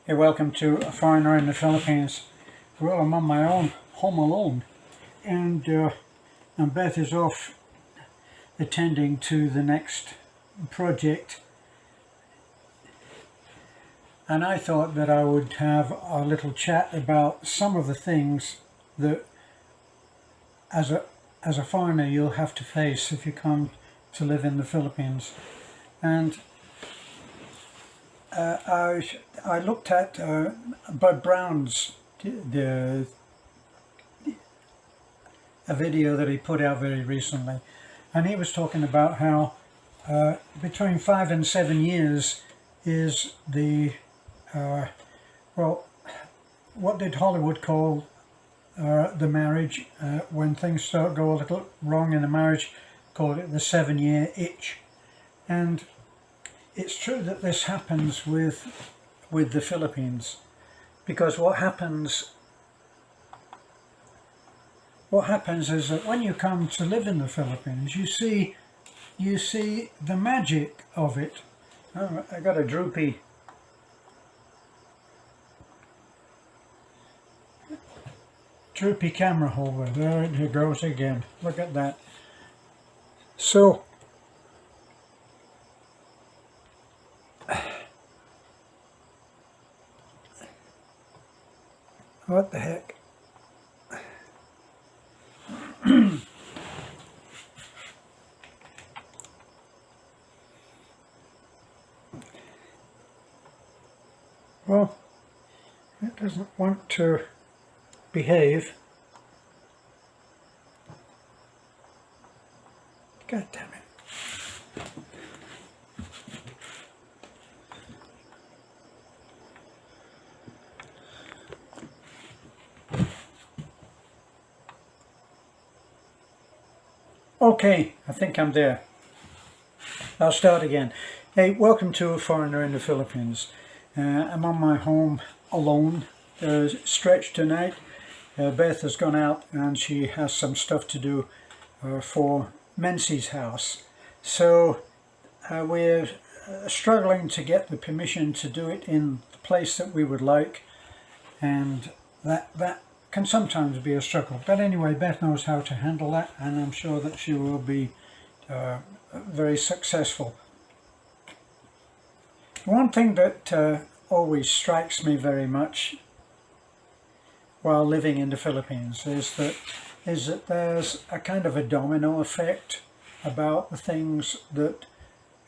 Hey, welcome to A Foreigner in the Philippines. Well, I'm on my own, home alone, and Beth is off attending to the next project. And I thought that I would have a little chat about some of the things that, as a foreigner, you'll have to face if you come to live in the Philippines. And I looked at Bud Brown's a video that he put out very recently, and he was talking about how between 5 and 7 years is the well, what did Hollywood call the marriage when things start go a little wrong in the marriage, called it the 7-year itch. And it's true that this happens with the Philippines, because what happens is that when you come to live in the Philippines, you see the magic of it. Oh, I got a droopy camera holder. There it goes again. Look at that. So what the heck? Well, it doesn't want to behave. God damn it. Okay, I think I'm there. I'll start again. Hey, welcome to A Foreigner in the Philippines. I'm on my home alone. Stretch tonight. Beth has gone out and she has some stuff to do for Menzies' house. So we're struggling to get the permission to do it in the place that we would like, and that can sometimes be a struggle. But anyway, Beth knows how to handle that, and I'm sure that she will be very successful. One thing that always strikes me very much while living in the Philippines is that there's a kind of a domino effect about the things that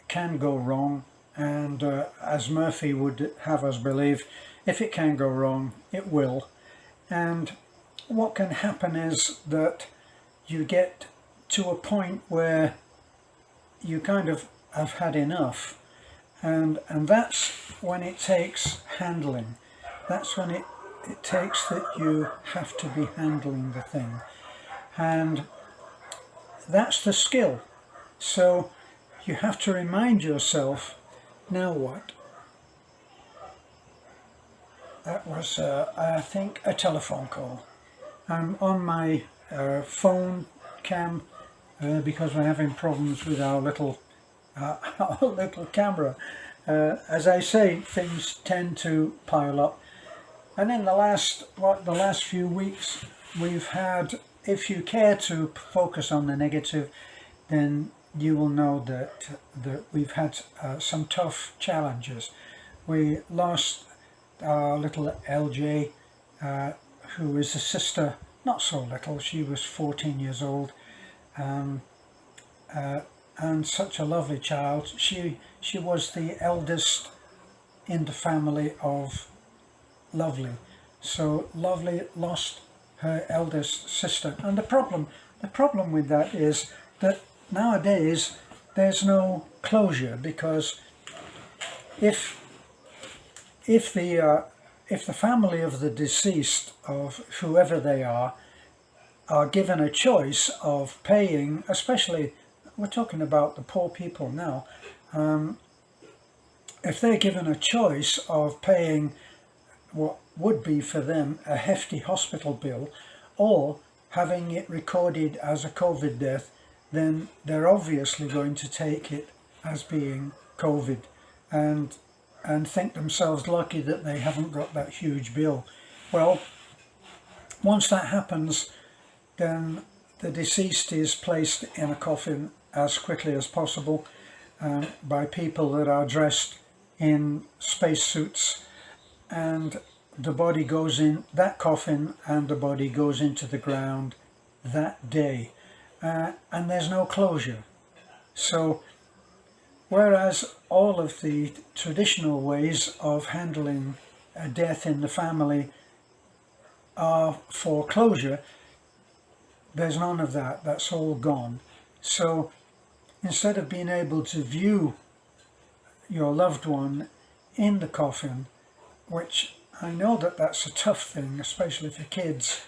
can go wrong, and as Murphy would have us believe, if it can go wrong, it will. And what can happen is that you get to a point where you kind of have had enough, and that's when it takes handling. That's when it takes that you have to be handling the thing, and that's the skill. So you have to remind yourself, now what? That was, I think, a telephone call. I'm on my phone cam because we're having problems with our little camera. As I say, things tend to pile up. And in the last few weeks, we've had, if you care to focus on the negative, then you will know that we've had some tough challenges. We lost our little LJ, who is a sister, not so little, she was 14 years old, and such a lovely child. She was the eldest in the family of Lovely. So Lovely lost her eldest sister, and the problem with that is that nowadays there's no closure, because if the family of the deceased, of whoever they are given a choice of paying, especially we're talking about the poor people now, if they're given a choice of paying what would be for them a hefty hospital bill, or having it recorded as a COVID death, then they're obviously going to take it as being COVID. And and think themselves lucky that they haven't got that huge bill. Well, once that happens, then the deceased is placed in a coffin as quickly as possible by people that are dressed in spacesuits, and the body goes in that coffin, and the body goes into the ground that day, and there's no closure. So whereas all of the traditional ways of handling a death in the family are for closure, there's none of that. That's all gone. So instead of being able to view your loved one in the coffin, which I know that that's a tough thing, especially for kids,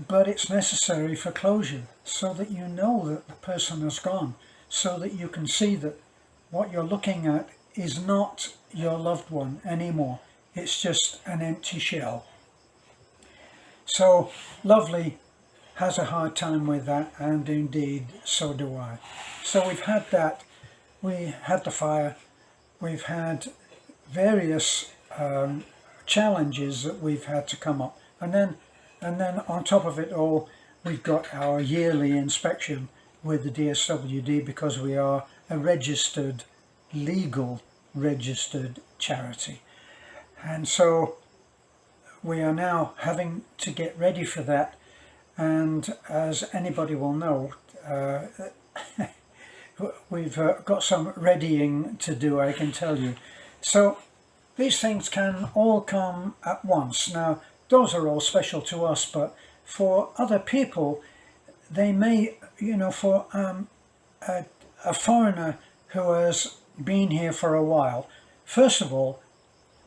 but it's necessary for closure, so that you know that the person has gone, so that you can see that what you're looking at is not your loved one anymore. It's just an empty shell. So Lovely has a hard time with that, and indeed so do I. So we've had that. We had the fire. We've had various challenges that we've had to come up, and then on top of it all, we've got our yearly inspection with the DSWD, because we are a registered, legal registered charity, and so we are now having to get ready for that. And as anybody will know, we've got some readying to do, I can tell you. So these things can all come at once. Now, those are all special to us, but for other people, they may, for a foreigner who has been here for a while, first of all,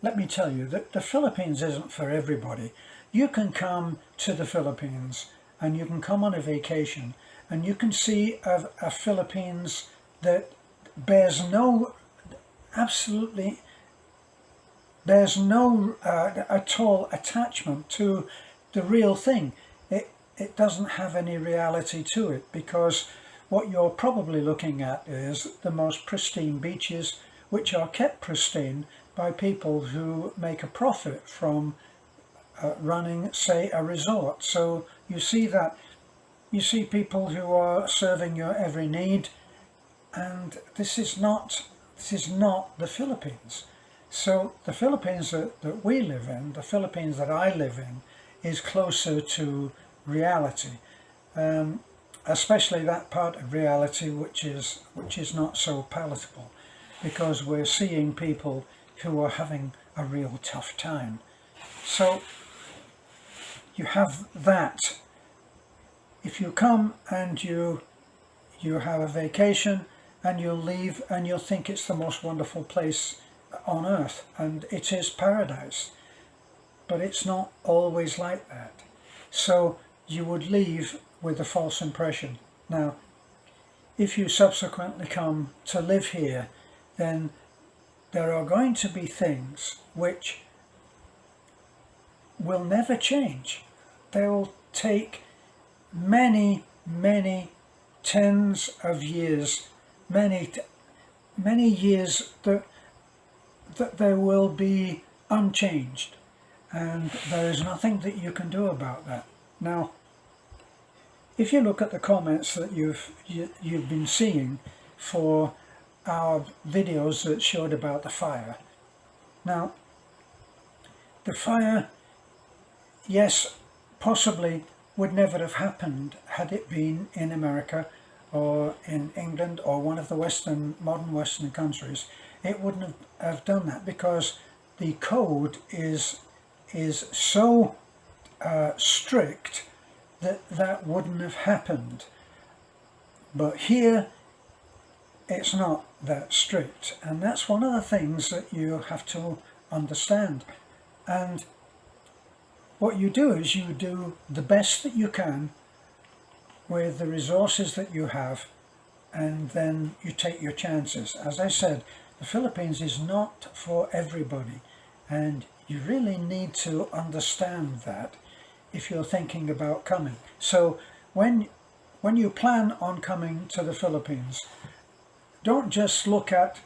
let me tell you that the Philippines isn't for everybody. You can come to the Philippines, and you can come on a vacation, and you can see a Philippines that bears no at all attachment to the real thing. It doesn't have any reality to it, because what you're probably looking at is the most pristine beaches, which are kept pristine by people who make a profit from running, say, a resort. So you see people who are serving your every need, and this is not the Philippines. So the Philippines that we live in, the Philippines that I live in, is closer to reality, especially that part of reality which is not so palatable, because we're seeing people who are having a real tough time. So you have that. If you come and you have a vacation, and you'll leave and you'll think it's the most wonderful place on earth, and it is paradise, but it's not always like that. So you would leave with a false impression. Now, if you subsequently come to live here, then there are going to be things which will never change. They will take many tens of years, many years that they will be unchanged, and there is nothing that you can do about that. Now, if you look at the comments that you've been seeing for our videos that showed about the fire, now the fire, yes, possibly would never have happened had it been in America or in England or one of the modern Western countries. It wouldn't have done that, because the code is so strict that wouldn't have happened. But here it's not that strict, and that's one of the things that you have to understand. And what you do is you do the best that you can with the resources that you have, and then you take your chances. As I said, the Philippines is not for everybody, and you really need to understand that if you're thinking about coming. So when you plan on coming to the Philippines, don't just look at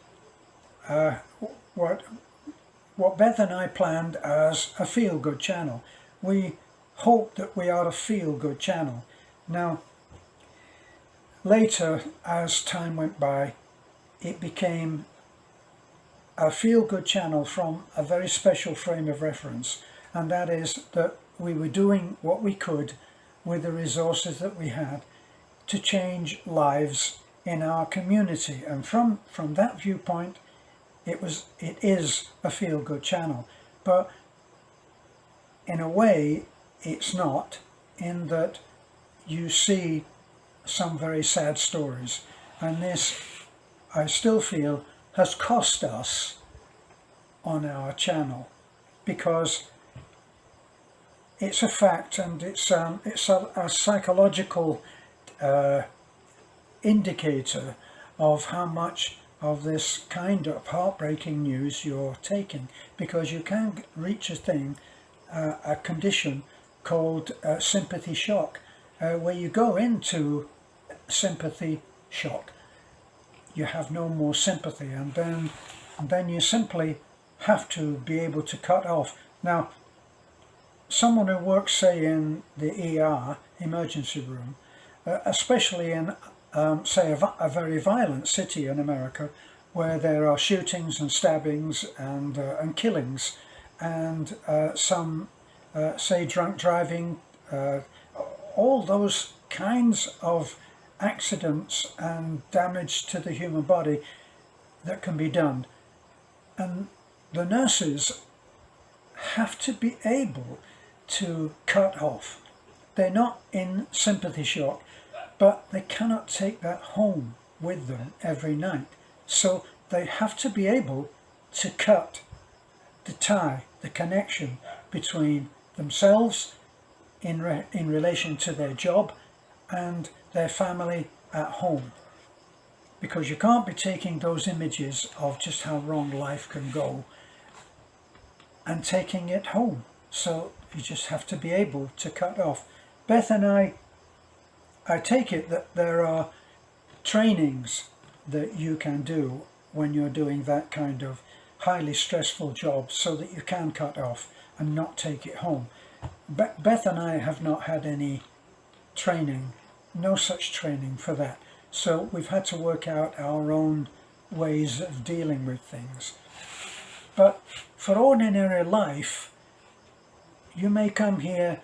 what Beth and I planned as a feel-good channel. We hoped that we are a feel-good channel. Now, later, as time went by, it became a feel-good channel from a very special frame of reference, and that is that we were doing what we could with the resources that we had to change lives in our community. And from that viewpoint, it is a feel-good channel. But in a way, it's not, in that you see some very sad stories, and this, I still feel, has cost us on our channel, because it's a fact, and it's a psychological indicator of how much of this kind of heartbreaking news you're taking, because you can reach a condition called sympathy shock, where you go into sympathy shock. You have no more sympathy, and then you simply have to be able to cut off. Now, someone who works, say, in the ER, emergency room, especially in, say, a very violent city in America, where there are shootings and stabbings and killings, and some, say, drunk driving, all those kinds of accidents and damage to the human body that can be done. And the nurses have to be able to cut off. They're not in sympathy shock, but they cannot take that home with them every night. So they have to be able to cut the tie, the connection between themselves in relation to their job and their family at home. Because you can't be taking those images of just how wrong life can go and taking it home. So you just have to be able to cut off. Beth and I take it that there are trainings that you can do when you're doing that kind of highly stressful job, so that you can cut off and not take it home. Beth and I have not had any training, no such training for that. So we've had to work out our own ways of dealing with things. But for ordinary life, you may come here,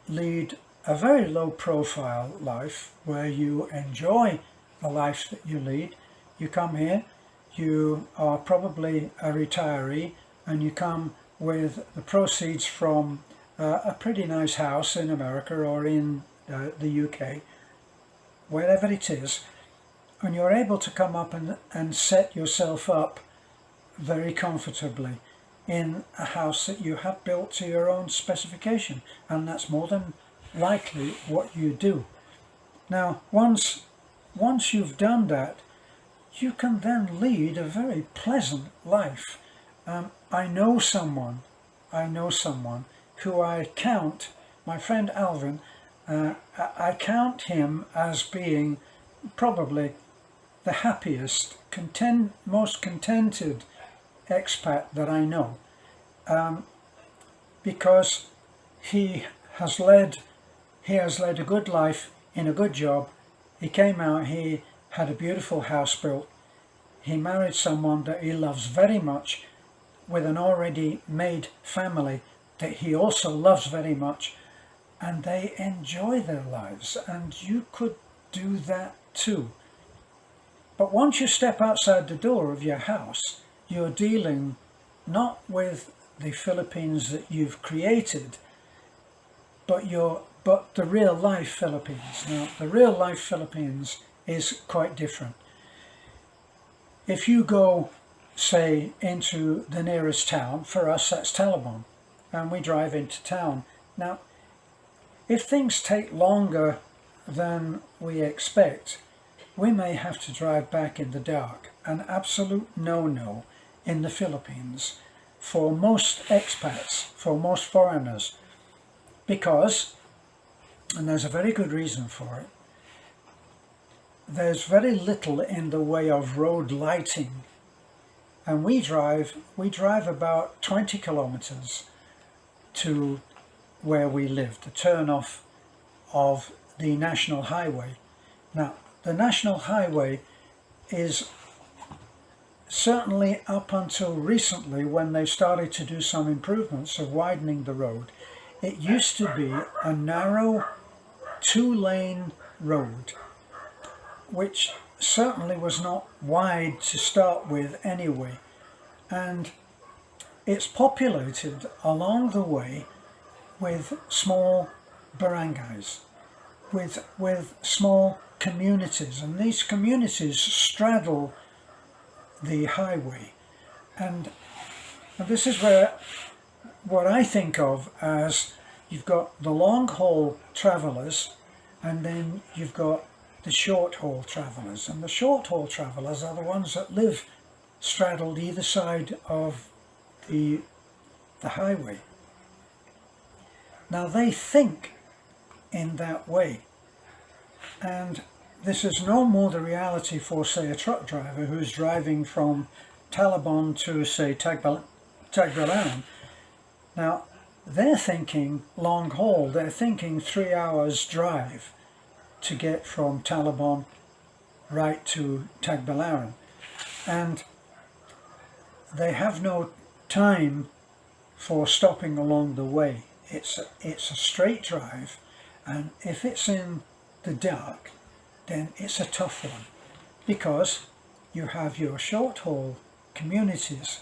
lead a very low profile life where you enjoy the life that you lead. You come here, you are probably a retiree, and you come with the proceeds from a pretty nice house in America or in the UK, wherever it is, and you're able to come up and set yourself up very comfortably in a house that you have built to your own specification, and that's more than likely what you do. Now, once you've done that, you can then lead a very pleasant life. I know someone who I count, my friend Alvin, I count him as being probably the happiest, most contented expat that I know, because he has led a good life in a good job. He came out, he had a beautiful house built, he married someone that he loves very much, with an already made family that he also loves very much, and they enjoy their lives, and you could do that too. But once you step outside the door of your house, you're dealing not with the Philippines that you've created, but the real life Philippines. Now, the real life Philippines is quite different. If you go, say, into the nearest town, for us that's Talabon, and we drive into town. Now, if things take longer than we expect, we may have to drive back in the dark. An absolute no-no in the Philippines for most expats, for most foreigners, because, and there's a very good reason for it, there's very little in the way of road lighting and we drive about 20 kilometers to where we live, the turn off of the national highway. Now, the national highway is certainly up until recently, when they started to do some improvements of widening the road, it used to be a narrow 2-lane road, which certainly was not wide to start with anyway. And it's populated along the way with small barangays, with small communities, and these communities straddle the highway. And this is where what I think of as you've got the long haul travellers, and then you've got the short haul travellers. And the short haul travellers are the ones that live straddled either side of the highway. Now, they think in that way, and this is no more the reality for, say, a truck driver who's driving from Taliban to, say, Tagbilaran. Now, they're thinking long haul. They're thinking 3 hours drive to get from Taliban right to Tagbilaran, and they have no time for stopping along the way. It's a straight drive, and if it's in the dark, then it's a tough one, because you have your short haul communities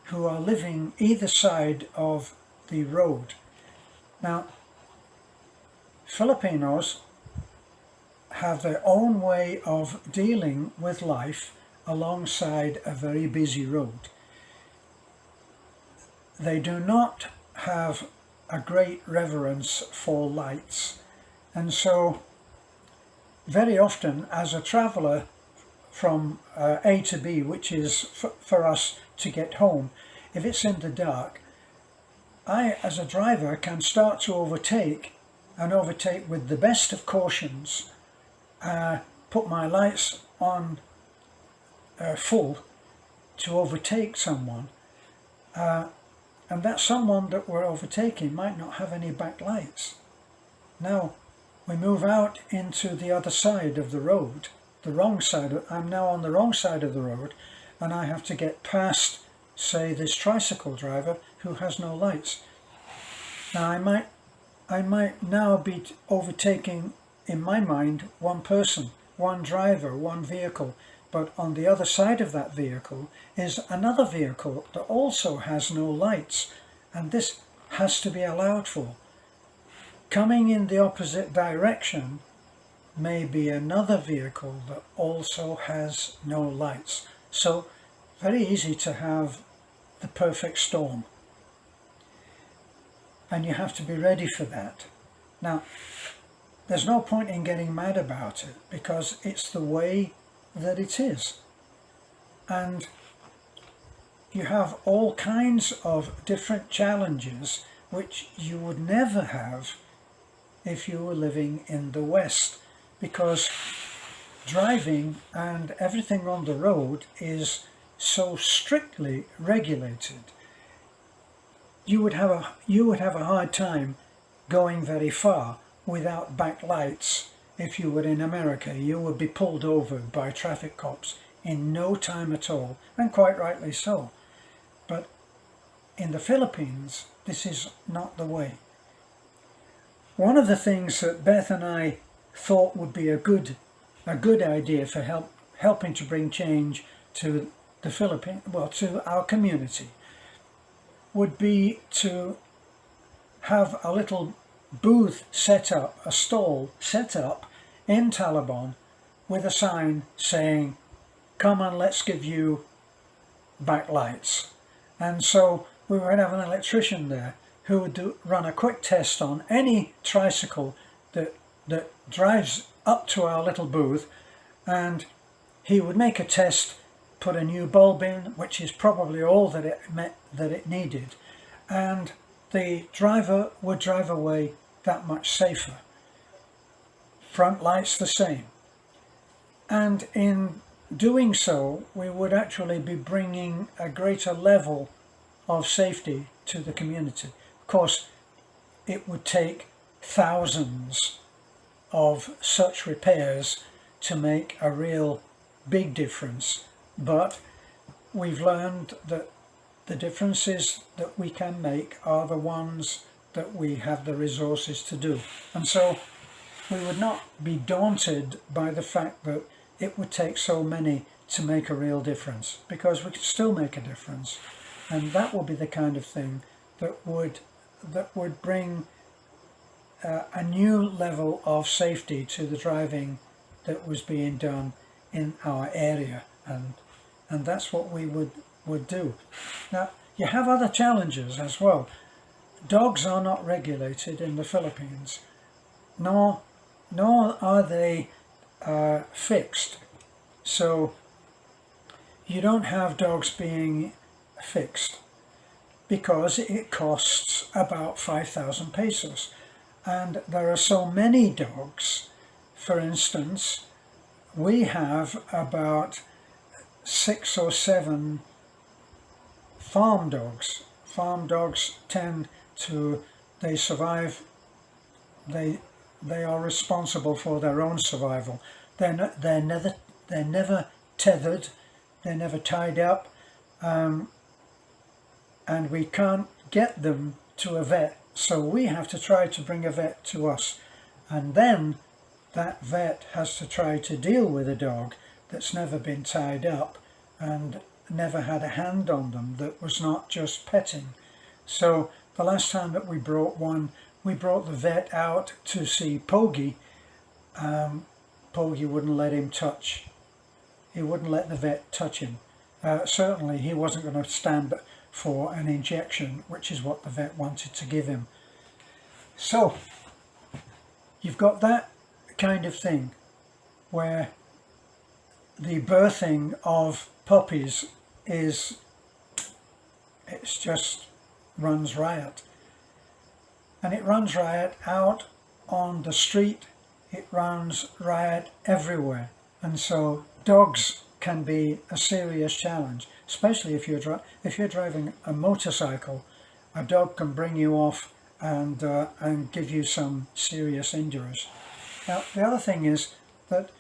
who are living either side of the road. Now, Filipinos have their own way of dealing with life alongside a very busy road. They do not have a great reverence for lights, and so very often, as a traveller from A to B, which is for us to get home, if it's in the dark, I, as a driver, can start to overtake with the best of cautions, put my lights on full to overtake someone, and that someone that we're overtaking might not have any back lights. Now, we move out into the other side of the road, the wrong side. I'm now on the wrong side of the road, and I have to get past, say, this tricycle driver who has no lights. Now, I might now be overtaking, in my mind, one person, one driver, one vehicle, but on the other side of that vehicle is another vehicle that also has no lights, and this has to be allowed for. Coming in the opposite direction may be another vehicle that also has no lights. So, very easy to have the perfect storm. And you have to be ready for that. Now, there's no point in getting mad about it, because it's the way that it is. And you have all kinds of different challenges which you would never have if you were living in the West, because driving and everything on the road is so strictly regulated. You would have a hard time going very far without backlights. If you were in America, you would be pulled over by traffic cops in no time at all, and quite rightly so. But in the Philippines, this is not the way. One of the things that Beth and I thought would be a good idea for helping to bring change to the Philippines, well, to our community, would be to have a little booth set up, a stall set up in Taliban with a sign saying, "Come and let's give you backlights." And so we would have an electrician there who would run a quick test on any tricycle that drives up to our little booth, and he would make a test, put a new bulb in, which is probably all that it needed, and the driver would drive away that much safer. Front lights the same. And in doing so, we would actually be bringing a greater level of safety to the community. Of course, it would take thousands of such repairs to make a real big difference, but we've learned that the differences that we can make are the ones that we have the resources to do. And so we would not be daunted by the fact that it would take so many to make a real difference, because we could still make a difference. And that would be the kind of thing that would bring a new level of safety to the driving that was being done in our area, and that's what we would do. Now, you have other challenges as well. Dogs are not regulated in the Philippines, nor are they fixed. So you don't have dogs being fixed because it costs about 5,000 pesos. And there are so many dogs. For instance, we have about 6 or 7 farm dogs. Farm dogs tend to, they survive, they are responsible for their own survival. They're never tethered, they're never tied up, and we can't get them to a vet. So we have to try to bring a vet to us, and then that vet has to try to deal with a dog that's never been tied up and never had a hand on them, that was not just petting. So the last time that we brought one, we brought the vet out to see Pogi. Pogi wouldn't let him touch. He wouldn't let the vet touch him. Certainly he wasn't going to stand for an injection, which is what the vet wanted to give him. So you've got that kind of thing where the birthing of puppies it's just runs riot. And it runs riot out on the street, it runs riot everywhere. And so dogs can be a serious challenge, especially if you're driving a motorcycle. A dog can bring you off and give you some serious injuries. Now, the other thing is that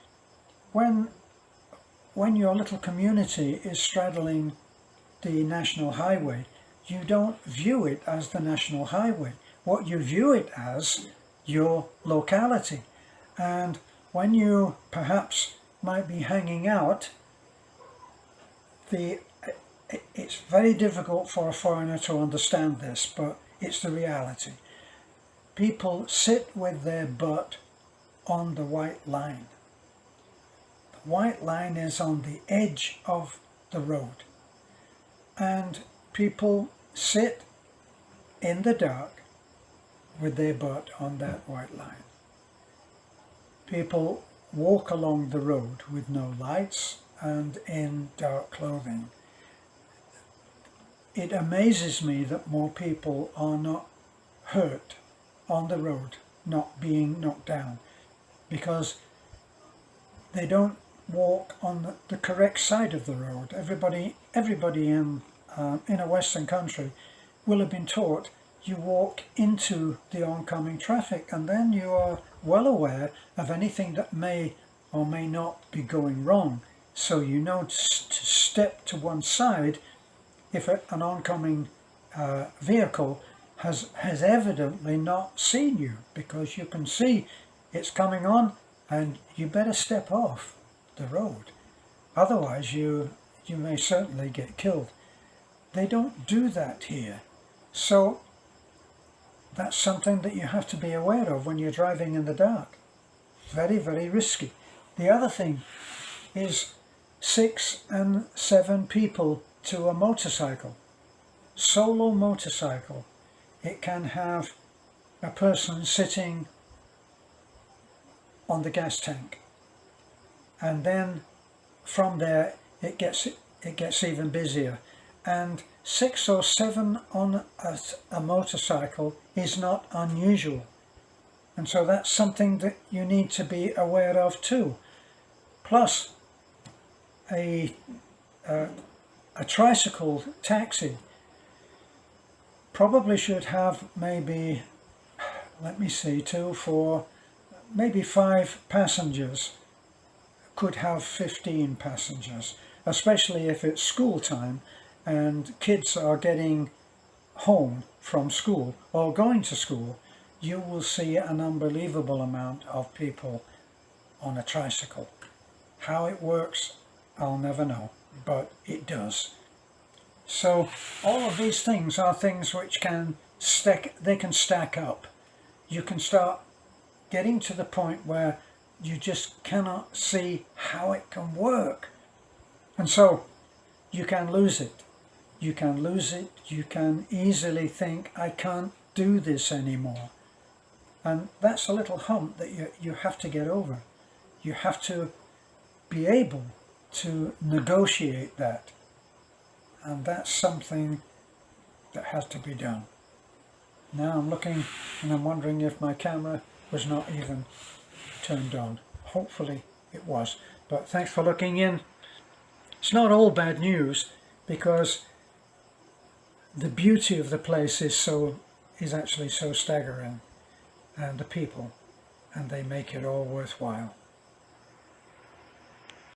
when your little community is straddling the national highway, you don't view it as the national highway. What you view it as your locality. And when you perhaps might be hanging out, it's very difficult for a foreigner to understand this, but it's the reality. People sit with their butt on the white line. The white line is on the edge of the road, and people sit in the dark with their butt on that white line. People walk along the road with no lights and in dark clothing. It amazes me that more people are not hurt on the road, not being knocked down, because they don't walk on the correct side of the road. Everybody in a Western country will have been taught you walk into the oncoming traffic, and then you are well aware of anything that may or may not be going wrong. So you know to step to one side if an oncoming vehicle has evidently not seen you, because you can see it's coming on and you better step off the road. Otherwise you may certainly get killed. They don't do that here. So that's something that you have to be aware of when you're driving in the dark. Very, very risky. The other thing is 6 and 7 people to a motorcycle. Solo motorcycle. It can have a person sitting on the gas tank, and then from there it gets even busier. And 6 or 7 on a motorcycle is not unusual, and so that's something that you need to be aware of too. Plus, a tricycle taxi probably should have maybe, let me see, 2, 4, maybe 5 passengers, could have 15 passengers, especially if it's school time and kids are getting home from school or going to school. You will see an unbelievable amount of people on a tricycle. How it works, I'll never know, but it does. So all of these things are things which can stack up. You can start getting to the point where you just cannot see how it can work. And so you can lose it. You can lose it. You can easily think, I can't do this anymore. And that's a little hump that you have to get over. You have to be able to negotiate that. And that's something that has to be done. Now I'm looking and I'm wondering if my camera was not even turned on. Hopefully it was. But thanks for looking in. It's not all bad news, because the beauty of the place is actually so staggering, and the people, and they make it all worthwhile.